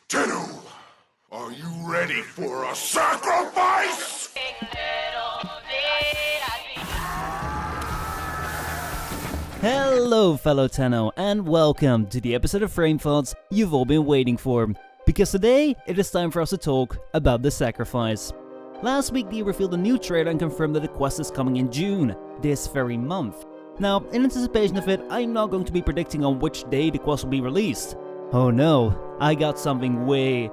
Tenno, are you ready for a sacrifice? Hello fellow Tenno, and welcome to the episode of FrameThoughts you've all been waiting for. Because today, it is time for us to talk about the sacrifice. Last week they revealed a new trailer and confirmed that the quest is coming in June, this very month. Now, in anticipation of it, I'm not going to be predicting on which day the quest will be released. Oh no, I got something way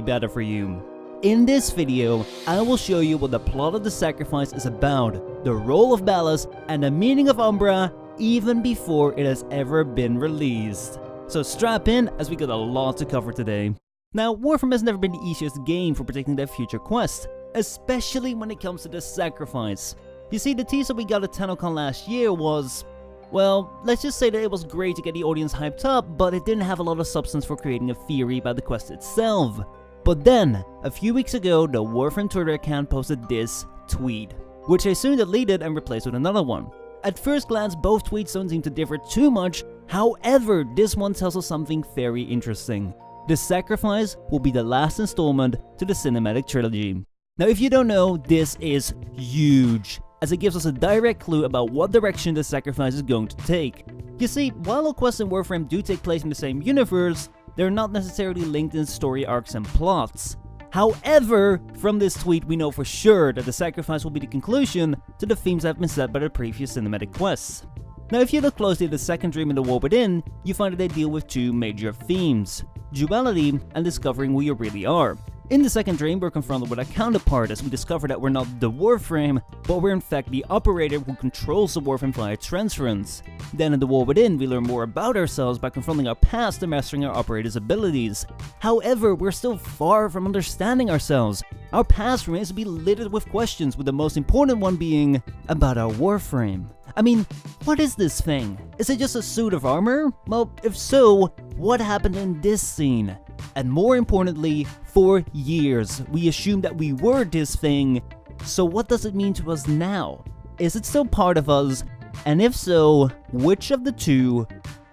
better for you. In this video, I will show you what the plot of the sacrifice is about, the Role of Ballas, and the Meaning of Umbra, even before it has ever been released. So strap in, as we got a lot to cover today. Now, Warframe has never been the easiest game for predicting their future quests, especially when it comes to the sacrifice. You see, the teaser we got at TennoCon last year was, well, let's just say that it was great to get the audience hyped up, but it didn't have a lot of substance for creating a theory about the quest itself. But then, a few weeks ago, the Warframe Twitter account posted this tweet, which I soon deleted and replaced with another one. At first glance, both tweets don't seem to differ too much, however, this one tells us something very interesting. The sacrifice will be the last installment to the cinematic trilogy. Now, if you don't know, this is huge, as it gives us a direct clue about what direction the sacrifice is going to take. You see, while all quests in Warframe do take place in the same universe, they're not necessarily linked in story arcs and plots. However, from this tweet we know for sure that the sacrifice will be the conclusion to the themes that have been set by the previous cinematic quests. Now, if you look closely at the second dream and the War Within, you find that they deal with two major themes: duality and discovering who you really are. In the second dream, we're confronted with a counterpart as we discover that we're not the Warframe, but we're in fact the operator who controls the Warframe via transference. Then in the War Within, we learn more about ourselves by confronting our past and mastering our operator's abilities. However, we're still far from understanding ourselves. Our past remains to be littered with questions, with the most important one being about our Warframe. I mean, what is this thing? Is it just a suit of armor? Well, if so, what happened in this scene? And more importantly, for years, we assumed that we were this thing. So what does it mean to us now? Is it still part of us? And if so, which of the two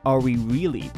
are we really?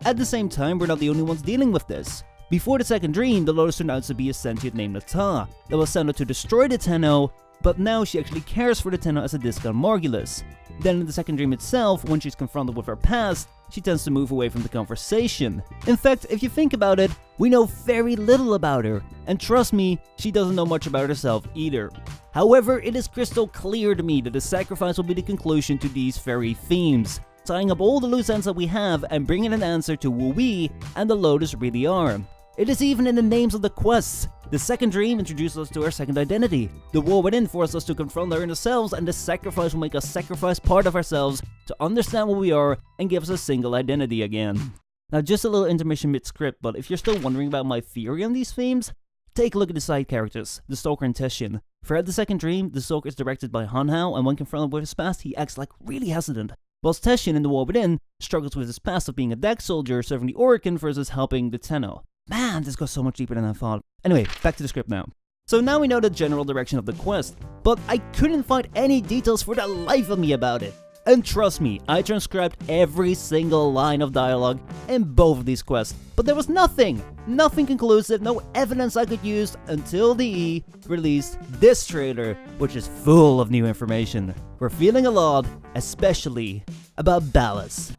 At the same time, we're not the only ones dealing with this. Before the second dream, the Lotus turned out to be a sentient named Nata that was sent out to destroy the Tenno, but now she actually cares for the Tenno as a discount Morgulus. Then in the second dream itself, when she's confronted with her past, she tends to move away from the conversation. In fact, if you think about it, we know very little about her, and trust me, she doesn't know much about herself either. However, it is crystal clear to me that the sacrifice will be the conclusion to these very themes, tying up all the loose ends that we have and bringing an answer to who we and the Lotus really are. It is even in the names of the quests. The second dream introduces us to our second identity. The War Within forces us to confront our inner selves, and the sacrifice will make us sacrifice part of ourselves to understand what we are and give us a single identity again. Now, just a little intermission mid-script, but if you're still wondering about my theory on these themes, take a look at the side characters, the Stalker and Teshin. Throughout the second dream, the Stalker is directed by Hanhao, and when confronted with his past, he acts like really hesitant. Whilst Teshin in the War Within struggles with his past of being a deck soldier serving the Orokin versus helping the Tenno. Man, this goes so much deeper than I thought. Anyway, back to the script now. So now we know the general direction of the quest, but I couldn't find any details for the life of me about it. And trust me, I transcribed every single line of dialogue in both of these quests, but there was nothing conclusive, no evidence I could use until the E released this trailer, which is full of new information. We're feeling a lot, especially about Ballas.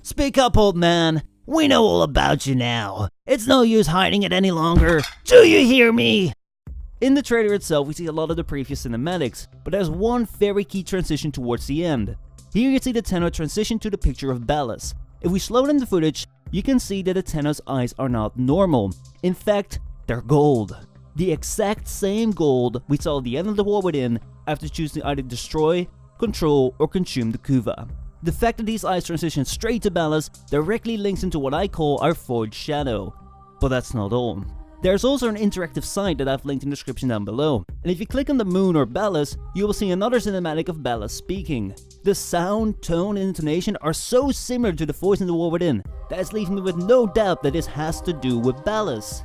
Speak up, old man. We know all about you now. It's no use hiding it any longer. Do you hear me? In the trailer itself, we see a lot of the previous cinematics, but there's one very key transition towards the end. Here you see the Tenno transition to the picture of Ballas. If we slow down the footage, you can see that the Tenno's eyes are not normal. In fact, they're gold. The exact same gold we saw at the end of the War Within after choosing either destroy, control, or consume the Kuva. The fact that these eyes transition straight to Ballas directly links into what I call our Forged Shadow. But that's not all. There's also an interactive site that I've linked in the description down below, and if you click on the moon or Ballas, you will see another cinematic of Ballas speaking. The sound, tone, and intonation are so similar to the voice in the War Within that it's leaving me with no doubt that this has to do with Ballas.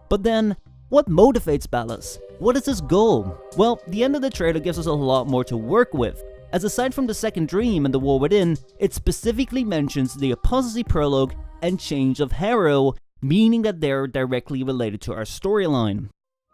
But then, what motivates Ballas? What is his goal? Well, the end of the trailer gives us a lot more to work with. as aside from the second dream and the War Within, it specifically mentions the Apostasy Prologue and Change of Harrow meaning that they're directly related to our storyline.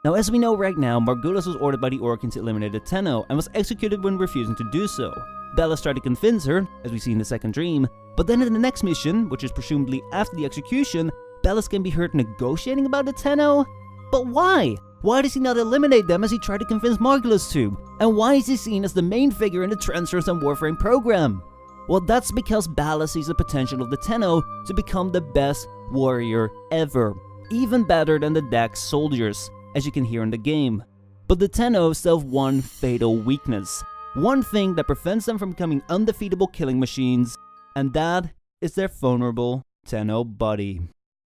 Now, as we know right now, Margulis was ordered by the Orkans to eliminate the Tenno and was executed when refusing to do so. Ballas tried to convince her, as we see in the second dream, but then in the next mission, which is presumably after the execution, Ballas can be heard negotiating about the Tenno? But why? Why does he not eliminate them as he tried to convince Margulis to? And why is he seen as the main figure in the Transference and Warframe program? Well, that's because Ballas sees the potential of the Tenno to become the best warrior ever, even better than the Dax soldiers, as you can hear in the game. But the Tenno still have one fatal weakness, one thing that prevents them from becoming undefeatable killing machines, and that is their vulnerable Tenno body.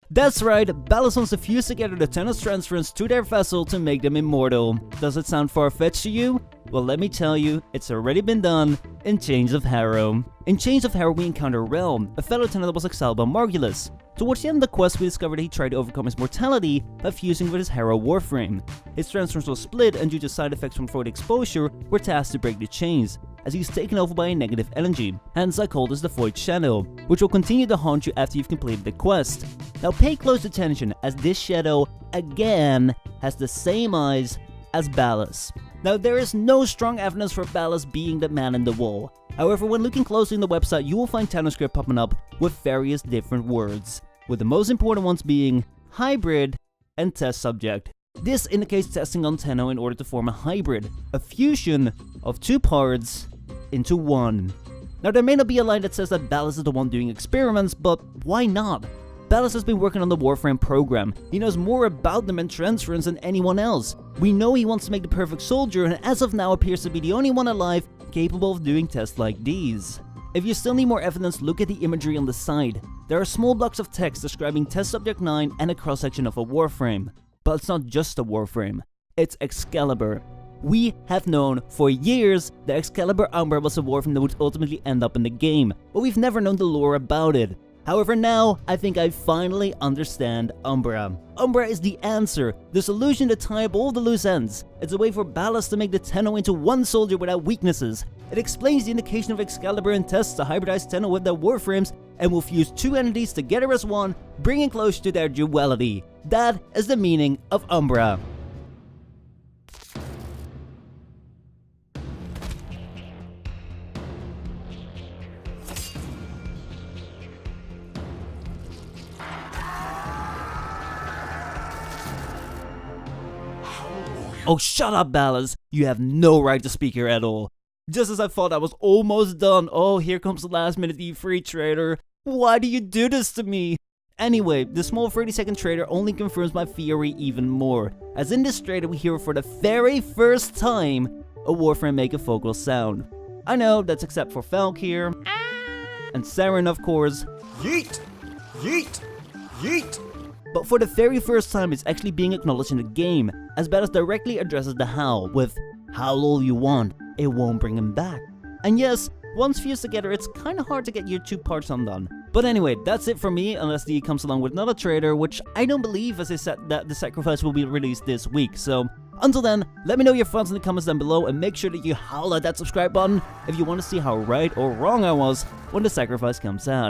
That's right, Ballas wants to fuse together the Tenno's transference to their vessel to make them immortal. Does it sound far-fetched to you? Well, let me tell you, it's already been done in Chains of Harrow. In Chains of Harrow, we encounter Realm, a fellow Tenno that was exiled by Margulis. Towards the end of the quest, we discover that he tried to overcome his mortality by fusing with his Harrow Warframe. His transference was split, and due to side effects from Void exposure, we're tasked to break the chains, as he's taken over by a negative energy, hence I call this the Void Shadow, which will continue to haunt you after you've completed the quest. Now pay close attention, as this shadow, again, has the same eyes as Ballas. Now there is no strong evidence for Ballas being the man in the wall. However, when looking closely in the website, you will find TennoScript popping up with various different words, with the most important ones being hybrid and test subject. This indicates testing on Tenno in order to form a hybrid, a fusion of two parts into one. Now there may not be a line that says that Ballas is the one doing experiments, but why not? Ballas has been working on the Warframe program. He knows more about them and transference than anyone else. We know he wants to make the perfect soldier, and as of now appears to be the only one alive capable of doing tests like these. If you still need more evidence, look at the imagery on the side. There are small blocks of text describing Test Subject 9 and a cross-section of a Warframe. But it's not just a Warframe, it's Excalibur. We have known for years that Excalibur Umbra was a Warframe that would ultimately end up in the game, but we've never known the lore about it. However, now, I think I finally understand Umbra. Umbra is the answer, the solution to tie up all the loose ends. It's a way for Ballas to make the Tenno into one soldier without weaknesses. It explains the indication of Excalibur and tests to hybridize Tenno with their Warframes, and will fuse two entities together as one, bringing close to their duality. That is the meaning of Umbra. Oh, shut up, Ballas! You have no right to speak here at all. Just as I thought I was almost done, oh, here comes the last minute E3 trailer. Why do you do this to me? Anyway, the small 30-second trailer only confirms my theory even more, as in this trailer we hear for the very first time a Warframe make a vocal sound. I know, that's except for Falk here, and Saren of course. Yeet! Yeet! Yeet! But for the very first time it's actually being acknowledged in the game, as Ballas directly addresses the Howl with, "Howl all you want, it won't bring him back." And yes, once fused together it's kinda hard to get your two parts undone. But anyway, that's it for me, unless DE comes along with another trailer, which I don't believe, as they said that the Sacrifice will be released this week. So until then, let me know your thoughts in the comments down below, and make sure that you howl at that subscribe button if you want to see how right or wrong I was when the Sacrifice comes out.